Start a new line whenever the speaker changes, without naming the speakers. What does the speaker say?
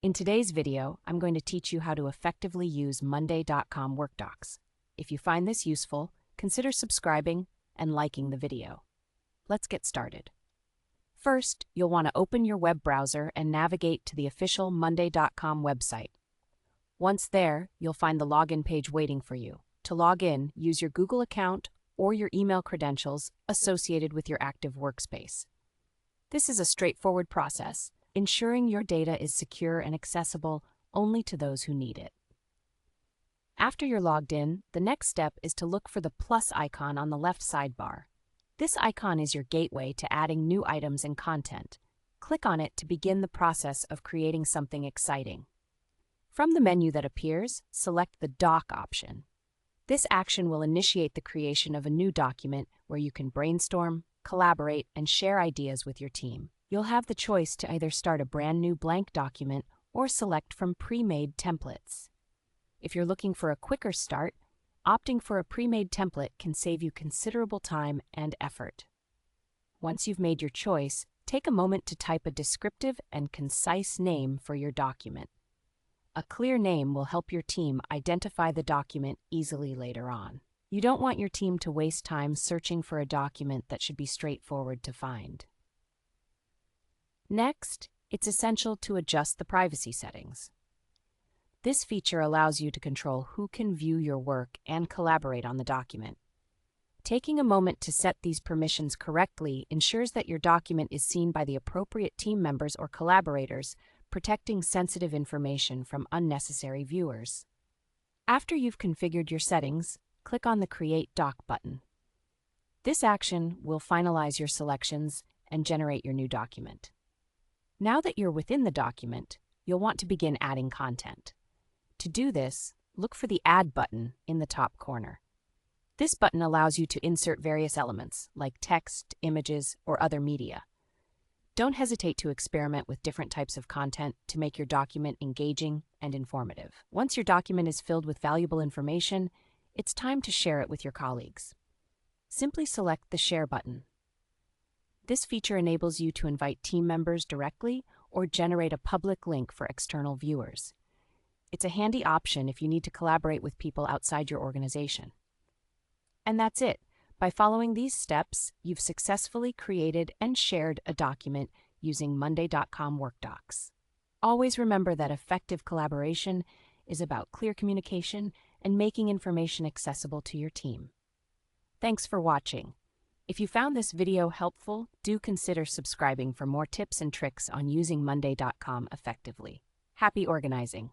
In today's video, I'm going to teach you how to effectively use monday.com WorkDocs. If you find this useful, consider subscribing and liking the video. Let's get started. First, you'll want to open your web browser and navigate to the official monday.com website. Once there, you'll find the login page waiting for you. To log in, use your Google account or your email credentials associated with your active workspace. This is a straightforward process, ensuring your data is secure and accessible only to those who need it. After you're logged in, the next step is to look for the plus icon on the left sidebar. This icon is your gateway to adding new items and content. Click on it to begin the process of creating something exciting. From the menu that appears, select the Doc option. This action will initiate the creation of a new document where you can brainstorm, collaborate, and share ideas with your team. You'll have the choice to either start a brand new blank document or select from pre-made templates. If you're looking for a quicker start, opting for a pre-made template can save you considerable time and effort. Once you've made your choice, take a moment to type a descriptive and concise name for your document. A clear name will help your team identify the document easily later on. You don't want your team to waste time searching for a document that should be straightforward to find. Next, it's essential to adjust the privacy settings. This feature allows you to control who can view your work and collaborate on the document. Taking a moment to set these permissions correctly ensures that your document is seen by the appropriate team members or collaborators, protecting sensitive information from unnecessary viewers. After you've configured your settings, click on the Create Doc button. This action will finalize your selections and generate your new document. Now that you're within the document, you'll want to begin adding content. To do this, look for the Add button in the top corner. This button allows you to insert various elements, like text, images, or other media. Don't hesitate to experiment with different types of content to make your document engaging and informative. Once your document is filled with valuable information, it's time to share it with your colleagues. Simply select the Share button. This feature enables you to invite team members directly or generate a public link for external viewers. It's a handy option if you need to collaborate with people outside your organization. And that's it. By following these steps, you've successfully created and shared a document using monday.com WorkDocs. Always remember that effective collaboration is about clear communication and making information accessible to your team. Thanks for watching. If you found this video helpful, do consider subscribing for more tips and tricks on using monday.com effectively. Happy organizing!